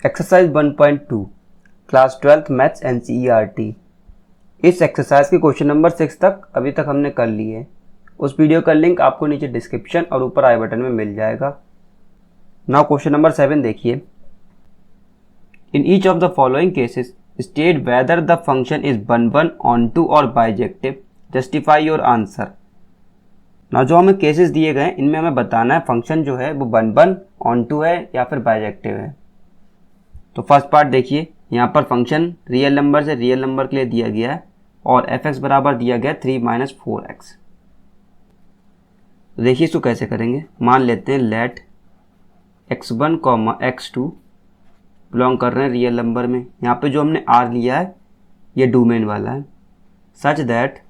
Exercise 1.2 class 12th maths NCERT। इस exercise के question number 6 तक अभी तक हमने कर लिए। उस वीडियो का लिंक आपको नीचे डिस्क्रिप्शन और ऊपर आई बटन में मिल जाएगा। नाउ क्वेश्चन नंबर 7 देखिए। In each of the following cases state whether the function is one onto और बाइजेक्टिव, जस्टिफाई योर आंसर। ना जो हमें केसेस दिए गए इनमें हमें बताना है फंक्शन जो है वो वन ऑन टू है या फिर बाइजेक्टिव है। तो फर्स्ट पार्ट देखिए, यहाँ पर फंक्शन रियल नंबर से रियल नंबर के लिए दिया गया है और f(x) बराबर दिया गया 3 - 4x। तो देखिए इसको कैसे करेंगे। मान लेते हैं लेट x1, x2 बिलोंग कर रहे हैं रियल नंबर में। यहाँ पे जो हमने r लिया है ये डोमेन वाला है, सच दैट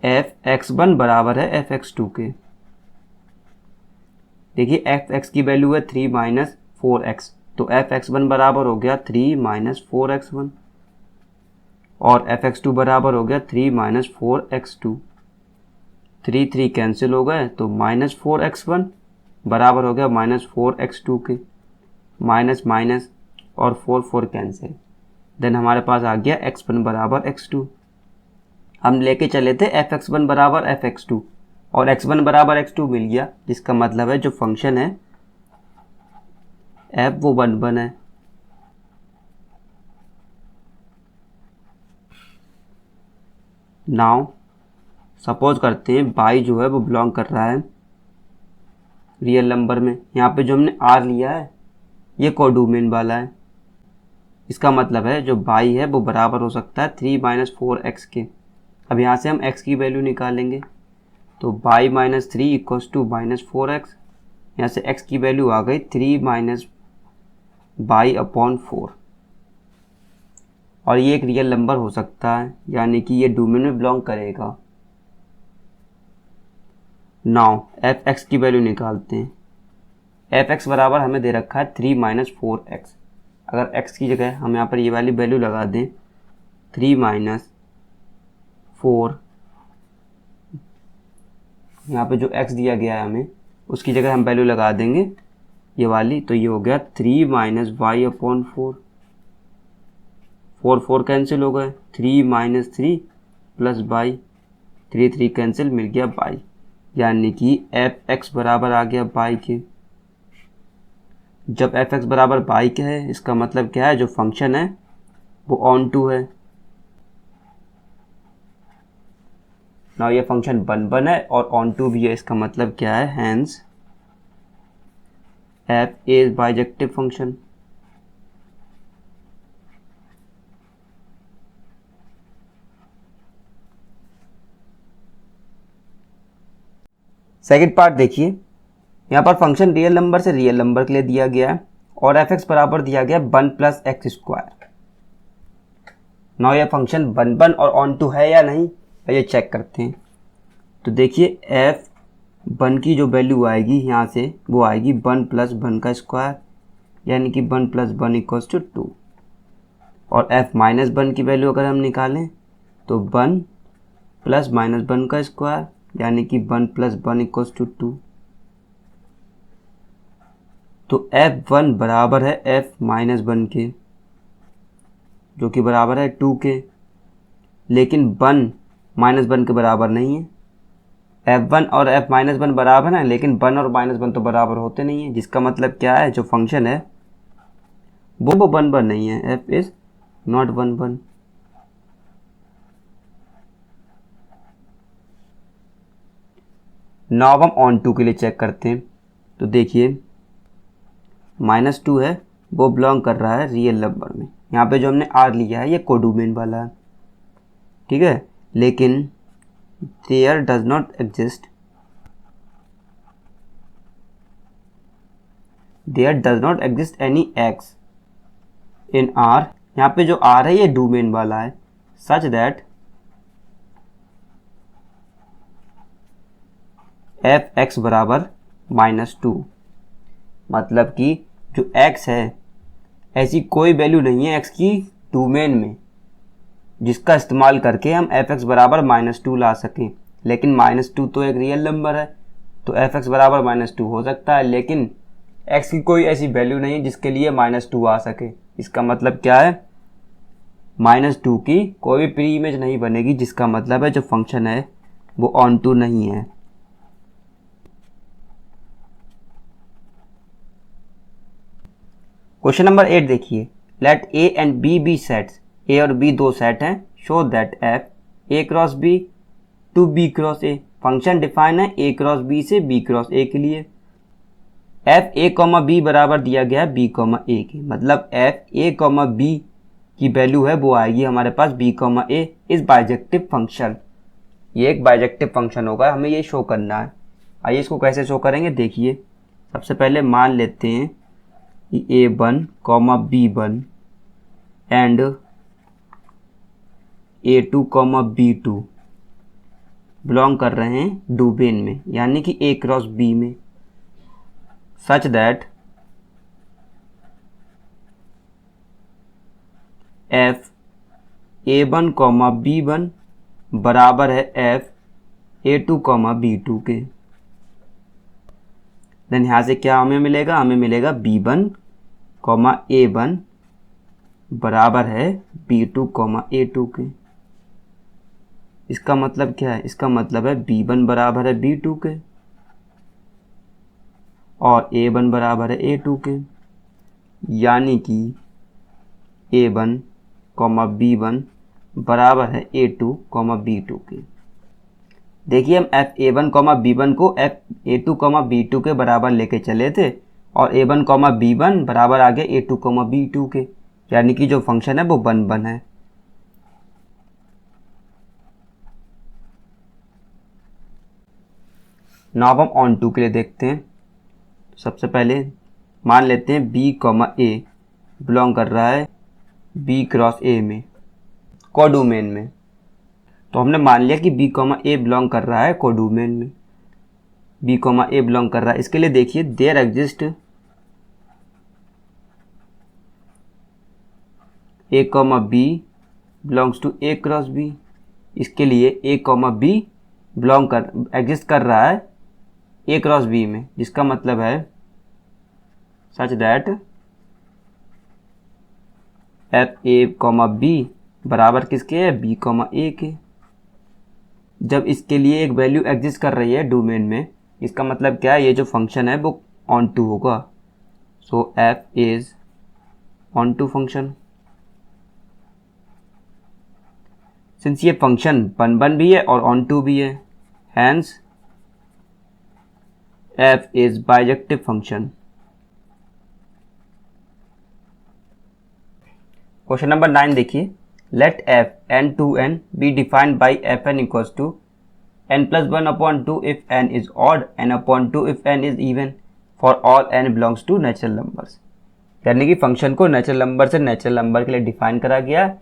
f(x1) बराबर है f(x2) के। देखिए f(x) की वैल्यू है 3 - 4x, तो f(x1) बराबर हो गया 3 - 4x1 और f(x2) बराबर हो गया 3 - 4x2। 3 कैंसिल हो गए तो -4x1 बराबर हो गया -4x2 के। माइनस माइनस और 4 कैंसिल, देन हमारे पास आ गया x1 बराबर x2। हम लेके चले थे f(x1) बराबर f(x2) और x1 बराबर x2 मिल गया, जिसका मतलब है जो फंक्शन है f वो वन है। नाउ सपोज करते हैं y जो है वो बिलोंग कर रहा है रियल नंबर में। यहाँ पे जो हमने r लिया है ये कोडोमेन वाला है। इसका मतलब है जो y है वो बराबर हो सकता है 3 - 4x के। अब यहाँ से हम x की वैल्यू निकालेंगे तो y - 3 इक्वल्स टू -4x। यहाँ से x की वैल्यू आ गई 3 - y/4 और ये एक रियल नंबर हो सकता है, यानी कि ये डोमेन में बिलोंग करेगा। नाउ f(x) की वैल्यू निकालते हैं। f(x) बराबर हमें दे रखा है 3 - 4x। अगर x की जगह हम यहाँ पर ये वाली वैल्यू लगा दें 3 - 4, यहाँ पे जो x दिया गया है हमें उसकी जगह हम वैल्यू लगा देंगे ये वाली, तो ये हो गया 3 - y/4। 4 कैंसिल हो गए, 3 - 3 प्लस y, 3 कैंसिल, मिल गया y, यानी कि f(x) बराबर आ गया y के। जब f(x) बराबर y के है इसका मतलब क्या है, जो फंक्शन है वो ऑन टू है। ना ये फंक्शन वन है और ऑन टू भी है, इसका मतलब क्या है, हैंस f इज बाइजेक्टिव फंक्शन। सेकेंड पार्ट देखिए, यहाँ पर फंक्शन रियल नंबर से रियल नंबर के लिए दिया गया है और f(x) बराबर दिया गया 1 + x²। नाउ ये फंक्शन वन और ऑन टू है या नहीं, ये चेक करते हैं। तो देखिए f(1) की जो वैल्यू आएगी यहाँ से वो आएगी 1 + 1 का स्क्वायर, यानी कि 1 + 1 = 2। और f-1 की वैल्यू अगर हम निकालें तो 1 + -1 का स्क्वायर, यानी कि 1 + 1 = 2। तो f(1) बराबर है f-1 के, जो कि बराबर है 2 के, लेकिन 1 - 1 के बराबर नहीं है। f(1) और f-1 बराबर है, लेकिन 1 और -1 तो बराबर होते नहीं है, जिसका मतलब क्या है, जो फंक्शन है वो वन नहीं है। f is not one. Now हम ऑन टू के लिए चेक करते हैं। तो देखिए -2 है वो बिलोंग कर रहा है रियल नंबर में। यहाँ पे जो हमने r लिया है ये कोडोमेन वाला है, ठीक है, लेकिन there does not exist any x in r। यहाँ पे जो r है ये डोमेन वाला है, सच दैट f(x) बराबर -2। मतलब कि जो x है ऐसी कोई वैल्यू नहीं है x की डोमेन में जिसका इस्तेमाल करके हम f(x) बराबर -2 ला सकें। लेकिन -2 तो एक रियल नंबर है, तो f(x) बराबर -2 हो सकता है, लेकिन x की कोई ऐसी वैल्यू नहीं जिसके लिए -2 आ सके। इसका मतलब क्या है, -2 की कोई भी प्री इमेज नहीं बनेगी, जिसका मतलब है जो फंक्शन है वो ऑन टू नहीं है। क्वेश्चन नंबर 8 देखिए, let A and B be sets, A और बी दो सेट हैं, show that F A cross B to B cross A. Function define है ए क्रॉस बी से बी क्रॉस ए के लिए। एफ ए कॉमा बी बराबर दिया गया है बी कॉमा ए के, मतलब एफ ए कॉमा बी की वैल्यू है वो आएगी हमारे पास B comma A is bijective function. ये एक बाइजेक्टिव फंक्शन होगा, हमें ये शो करना है। आइए इसको कैसे शो करेंगे देखिए। सबसे पहले मान लेते हैं कि A1 comma B1 and A2 comma B2 belong कर रहे हैं डोमेन में, यानी कि A क्रॉस B में, such that F A1 comma B1 बराबर है F A2 कॉमा B2 के। देन यहाँ से क्या हमें मिलेगा, हमें मिलेगा B1 कॉमा A1 बराबर है B2 कॉमा A2 के। इसका मतलब क्या है, इसका मतलब है B1 बराबर है B2 के और A1 बराबर है A2 के, यानी कि A1 कॉमा B1 बराबर है A2 कॉमा B2 के। देखिए हम A1 कॉमा B1 को A2 कॉमा B2 के बराबर लेके चले थे और A1 कॉमा B1 बराबर आ गया A2 कॉमा B2 के, यानी कि जो फंक्शन है वो 1 है। नाउ हम ऑन टू के लिए देखते हैं। सबसे पहले मान लेते हैं B कॉमा A बिलोंग कर रहा है B क्रॉस A में, कोडोमेन में। तो हमने मान लिया कि B कॉमा A बिलोंग कर रहा है कोडोमेन में, B कॉमा A बिलोंग कर रहा है। इसके लिए देखिए there exist A comma B belongs to A cross B। इसके लिए A कॉमा B एग्जिस्ट कर रहा है A क्रॉस B में, जिसका मतलब है such that F A comma B बराबर किसके है, B कॉमा A के। जब इसके लिए एक वैल्यू एग्जिस्ट कर रही है डोमेन में, इसका मतलब क्या है, ये जो फंक्शन है वो ऑन टू होगा। So F is on to function. Since ये फंक्शन 1 भी है और ऑन टू भी है, hence F is bijective function. Question number 9 देखिए, let F N to N be defined by F N equals to n+1/2 if n is odd, n/2 if n is even, for all n belongs to natural numbers. यानी कि function को natural number से natural number के लिए define करा गया है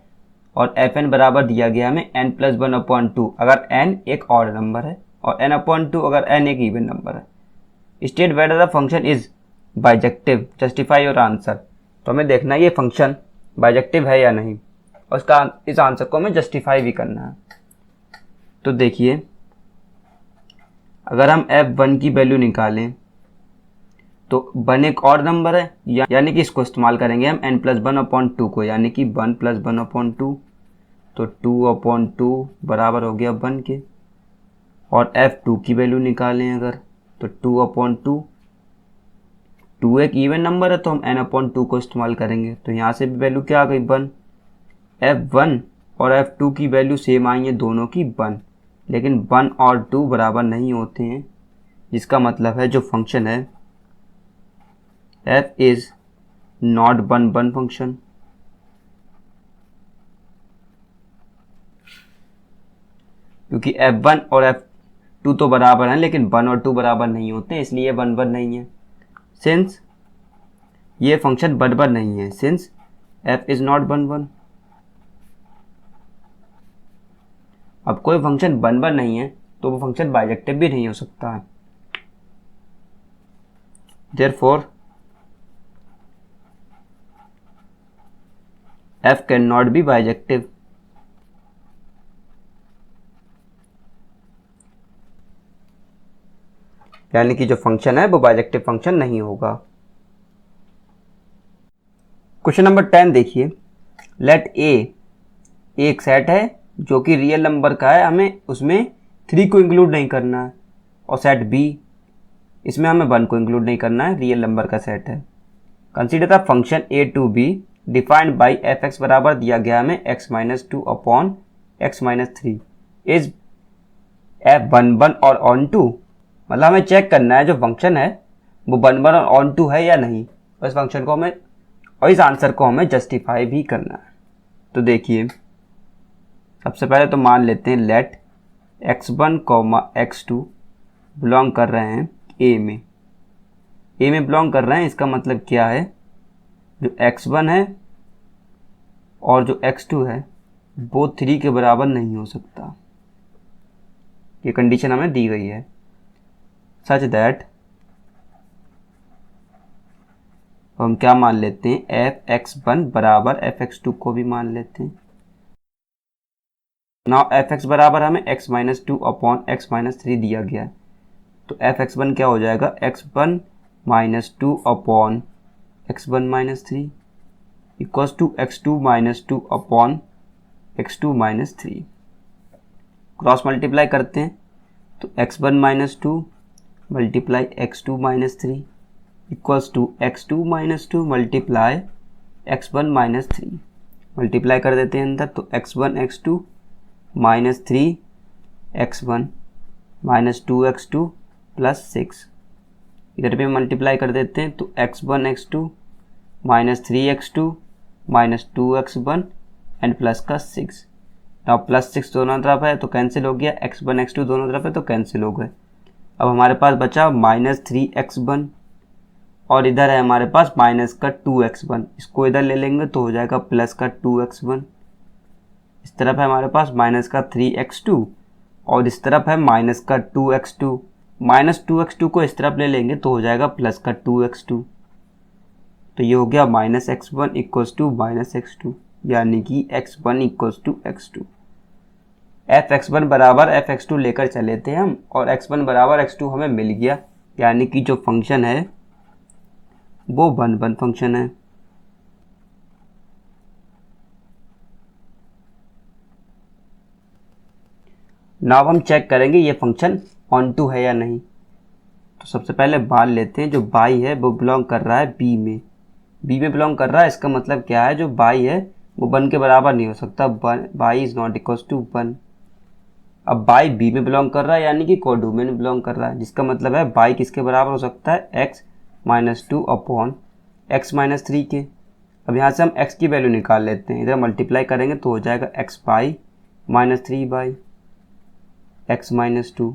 और एफ एन बराबर दिया गया हमें n+1/2 अगर n एक ऑड नंबर है और n/2 अगर n एक इवन नंबर है। State whether the function is bijective, justify your answer. तो हमें देखना है ये फंक्शन बाइजेक्टिव है या नहीं, और इस आंसर को हमें जस्टिफाई भी करना है। तो देखिए अगर हम f1 की वैल्यू निकालें तो 1 एक और नंबर है, यानी कि इसको इस्तेमाल करेंगे हम n+1/2 को, यानी कि 1+1/2, तो 2/2 बराबर हो गया 1 के। और f2 की वैल्यू निकालें अगर तो 2/2, 2 एक इवन नंबर है तो हम n/2 को इस्तेमाल करेंगे, तो यहाँ से भी वैल्यू क्या आ गई 1। f1 और f2 की वैल्यू सेम आई है दोनों की 1, लेकिन 1 और 2 बराबर नहीं होते हैं, जिसका मतलब है जो फंक्शन है f इज नॉट 1 फंक्शन। क्योंकि f1 और f2 तो बराबर हैं लेकिन 1 और 2 बराबर नहीं होते, इसलिए 1 नहीं है। सिंस ये फंक्शन 1 नहीं है, सिंस f इज नॉट 1। अब कोई फंक्शन 1 नहीं है तो वो फंक्शन बाइजेक्टिव भी नहीं हो सकता है। Therefore f can not be bijective. यानी कि जो फंक्शन है वो बाइजेक्टिव फंक्शन नहीं होगा। क्वेश्चन नंबर 10 देखिए, लेट ए एक सेट है जो कि रियल नंबर का है, हमें उसमें 3 को इंक्लूड नहीं करना है, और सेट बी इसमें हमें 1 को इंक्लूड नहीं करना है, रियल नंबर का सेट है। Consider the function A to B defined by f x बराबर दिया गया हमें x minus two upon x minus three is f one one और ऑन टू। मतलब हमें चेक करना है जो फंक्शन है वो वन वन और ऑन टू है या नहीं, और इस फंक्शन को हमें और इस आंसर को हमें जस्टिफाई भी करना है। तो देखिए, सबसे पहले तो मान लेते हैं लेट x1 x2 बिलोंग कर रहे हैं ए में बिलोंग कर रहे हैं। इसका मतलब क्या है, जो x1 है और जो x2 है वो 3 के बराबर नहीं हो सकता, ये कंडीशन हमें दी गई है। सच दैट हम क्या मान लेते हैं, एफ एक्स वन बराबर एफ एक्स टू को भी मान लेते हैं। नाउ एफ एक्स बराबर हमें x minus two upon x minus three दिया गया है, तो एफ एक्स वन क्या हो जाएगा, x one minus two upon x one minus three equals to x two minus two upon x two minus three. Cross multiply करते हैं तो x one minus two multiply x two minus three equals to x two minus two multiply x one minus three. Multiply कर देते हैं अंदर, तो x one x two minus three x one minus two x two plus six. इधर भी multiply कर देते हैं तो x one x two minus three x two minus two x one and plus का सिक्स। नाउ प्लस सिक्स दोनों तरफ है तो कैंसिल हो गया, एक्स वन एक्स टू दोनों तरफ है तो कैंसिल हो गए। अब हमारे पास बचा माइनस थ्री एक्स वन और इधर है हमारे पास माइनस का टू एक्स वन, इसको इधर ले लेंगे तो हो जाएगा प्लस का टू एक्स वन। इस तरफ है हमारे पास माइनस का थ्री एक्स टू और इस तरफ है माइनस का two x two. Minus two x two को इस तरफ ले लेंगे तो हो जाएगा प्लस का टू एक्स टू। तो ये हो गया minus x one equals to minus x two, यानी कि x one equals to x two. F x one बराबर एफ एक्स टू लेकर चले थे हम, और एक्स वन बराबर एक्स टू हमें मिल गया, यानी कि जो फंक्शन है वो वन वन फंक्शन है। नाउ हम चेक करेंगे ये फंक्शन ऑन टू है या नहीं। तो सबसे पहले मान लेते हैं जो बाई है वो बिलोंग कर रहा है बी में बिलोंग कर रहा है। इसका मतलब क्या है, जो बाई है वो वन के बराबर नहीं हो सकता, by is not equals to one. अब बाई बी में बिलोंग कर रहा है यानी कि कोडोमेन में बिलोंग कर रहा है, जिसका मतलब है बाई किसके बराबर हो सकता है, x minus two upon x minus three के। अब यहाँ से हम x की वैल्यू निकाल लेते हैं, इधर मल्टीप्लाई करेंगे तो हो जाएगा x by minus three by x minus two.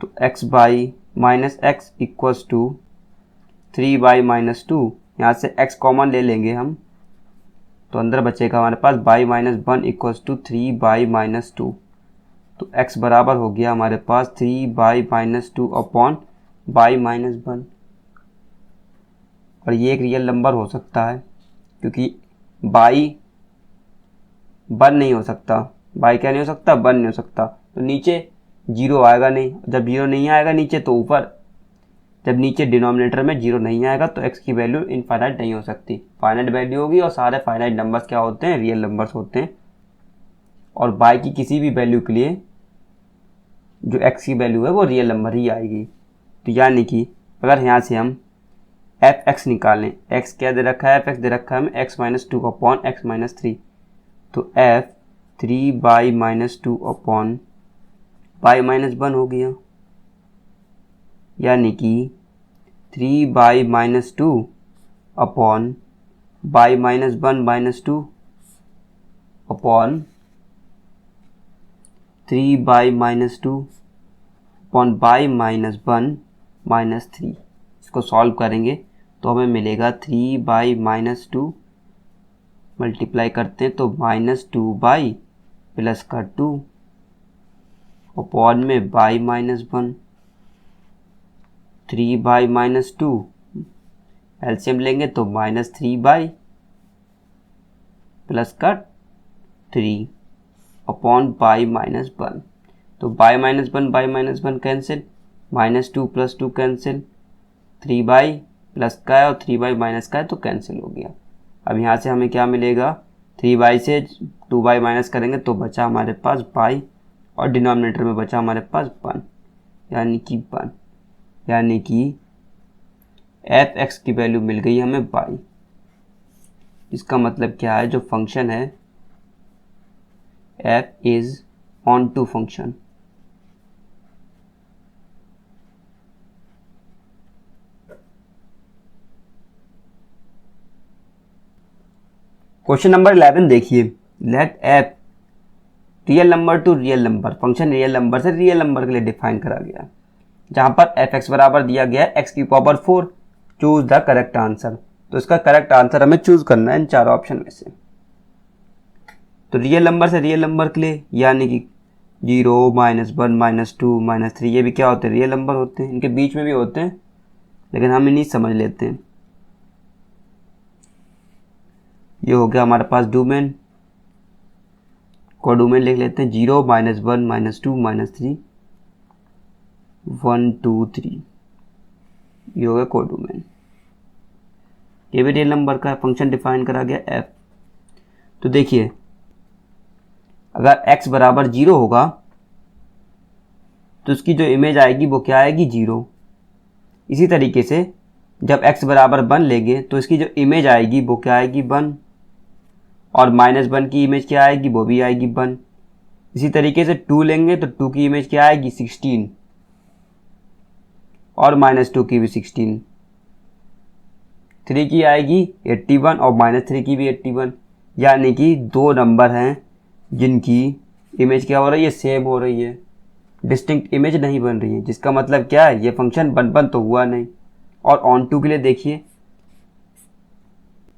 तो x by minus x equals to three by minus two. यहाँ से x कॉमन ले लेंगे हम तो अंदर बचेगा हमारे पास by minus one equals to three by minus two. तो x बराबर हो गया हमारे पास three by minus two upon by minus one. और ये एक रियल नंबर हो सकता है क्योंकि बाई वन नहीं हो सकता, बाई क्या नहीं हो सकता, वन नहीं हो सकता। तो नीचे जीरो आएगा नहीं, जब जीरो नहीं आएगा नीचे तो ऊपर, जब नीचे डिनोमिनेटर में जीरो नहीं आएगा तो x की वैल्यू इनफाइनाइट नहीं हो सकती, फाइनाइट वैल्यू होगी। और सारे फाइनाइट नंबर्स क्या होते हैं, रियल नंबर्स होते हैं। और बाई की किसी भी वैल्यू के लिए जो x की वैल्यू है वो रियल नंबर ही आएगी। तो यानी कि अगर यहाँ से हम एफ एक्स निकालें, x क्या दे रखा है, एफ एक्स दे रखा है हमें x minus two upon x minus three. तो F three by minus two upon by minus one हो गया, यानी कि three by minus two upon by minus one minus two upon three by minus two upon by minus one minus three. इसको solve करेंगे तो हमें मिलेगा three by minus two, multiply करते हैं तो माइनस टू बाई प्लस का two upon में by minus one, three by minus two LCM लेंगे तो माइनस थ्री बाई प्लस का three upon by minus one. तो by minus one cancel, minus two plus two cancel, three by plus का है और three by minus का है तो कैंसिल हो गया। अब यहाँ से हमें क्या मिलेगा, 3y से 2y माइनस करेंगे तो बचा हमारे पास y, और डिनोमिनेटर में बचा हमारे पास 1, यानी कि 1, यानी कि f(x) की वैल्यू मिल गई हमें y। इसका मतलब क्या है, जो फंक्शन है f is on to function. Question number 11 देखिए, let f real number to real number, function real number से रियल नंबर के लिए डिफाइन करा गया, जहां पर f(x) बराबर दिया गया है x की power 4, choose the correct answer. तो इसका करेक्ट आंसर हमें चूज करना है इन चारों ऑप्शन में से। तो रियल नंबर से रियल नंबर के लिए, यानी कि 0, -1, -2, -3, ये भी क्या होते हैं, रियल नंबर होते हैं। इनके बीच में भी होते हैं लेकिन हम इन्हीं समझ लेते हैं। ये हो गया हमारे पास डोमेन, कोडोमेन लिख लेते हैं 0, -1, -2, -3, 1, 2, 3, ये हो गया कोडोमेन। ये भी रियल नंबर का फंक्शन डिफाइन करा गया f। तो देखिए, अगर x बराबर 0 होगा तो उसकी जो इमेज आएगी वो क्या आएगी, 0। इसी तरीके से जब x बराबर 1 लेंगे तो इसकी जो इमेज आएगी वो क्या आएगी, 1, और -1 की इमेज क्या आएगी, वो भी आएगी 1। इसी तरीके से 2 लेंगे तो 2 की इमेज क्या आएगी, 16, और -2 की भी 16। 3 की आएगी 81 और -3 की भी 81, यानी कि दो नंबर हैं जिनकी इमेज क्या हो रही है, सेम हो रही है, डिस्टिंक्ट इमेज नहीं बन रही है। जिसका मतलब क्या है, ये फंक्शन 1 तो हुआ नहीं। और ऑन टू के लिए देखिए,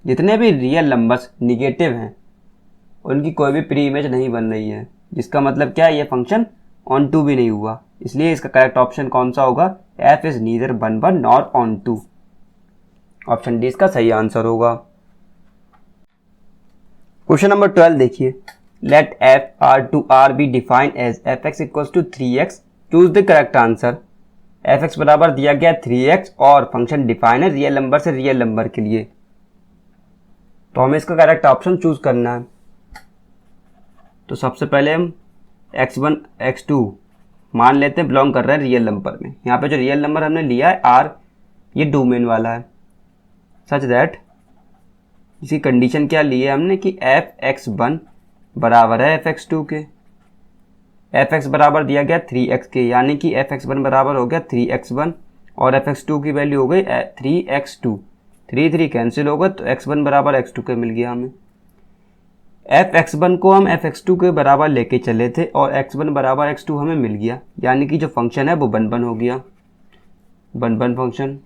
जितने भी रियल नंबर्स निगेटिव हैं उनकी कोई भी प्री इमेज नहीं बन रही है। जिसका मतलब क्या है, ये फंक्शन ऑन टू भी नहीं हुआ। इसलिए इसका करेक्ट ऑप्शन कौन सा होगा, f is neither 1 nor onto. Option D इसका सही आंसर होगा। क्वेश्चन नंबर 12 देखिए, let f r to r be defined as fx equals to 3x, choose the correct answer. fx बराबर दिया गया 3x और फंक्शन डिफाइन है real number से रियल नंबर के लिए, तो हमें इसका करेक्ट ऑप्शन चूज करना है। तो सबसे पहले हम x1 x2 मान लेते हैं बिलोंग कर रहे हैं रियल नंबर में। यहाँ पे जो रियल नंबर हमने लिया है r, ये डोमेन वाला है, सच दैट इसकी कंडीशन क्या ली है हमने कि f(x1) बराबर है f(x2) के। f(x) बराबर दिया गया 3x के, यानी कि f(x1) बराबर हो गया 3x1 और f(x2) की वैल्यू हो गई 3x2। 3 कैंसिल होगा तो x1 बराबर x2 के मिल गया हमें। f(x1) को हम f(x2) के बराबर लेके चले थे और x1 बराबर x2 हमें मिल गया, यानी कि जो फंक्शन है वो 1 हो गया, 1 फंक्शन।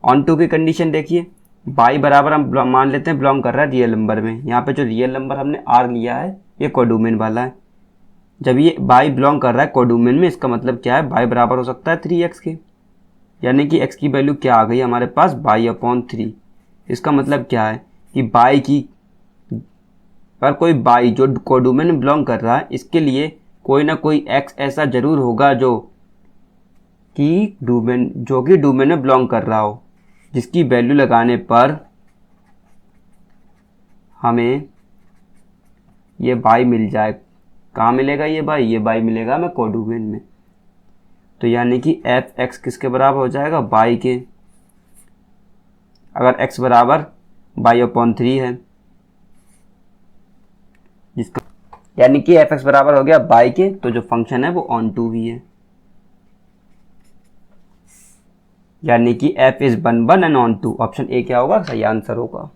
ऑन टू की कंडीशन देखिए, y बराबर हम मान लेते हैं बिलोंग कर रहा है रियल नंबर में। यहाँ पे जो रियल नंबर हमने r लिया है ये कोडोमेन वाला है। जब ये y बिलोंग कर रहा है कोडोमेन में, इसका मतलब क्या है, y बराबर हो सकता है 3x के, यानी कि x की वैल्यू क्या आ गई हमारे पास, y/3। इसका मतलब क्या है कि y की पर कोई y जो कोडोमेन में बिलोंग कर रहा है, इसके लिए कोई ना कोई x ऐसा जरूर होगा जो कि डोमेन में बिलोंग कर रहा हो, जिसकी वैल्यू लगाने पर हमें ये y मिल जाए। कहाँ मिलेगा ये y मिलेगा हमें कोडोमेन में। तो यानी कि f(x) किसके बराबर हो जाएगा, y के। अगर x बराबर y/3 है, जिसका यानी कि f(x) बराबर हो गया y के, तो जो फंक्शन है वो ऑन टू भी है, यानी कि f is 1 and onto. Option A क्या होगा, सही आंसर होगा।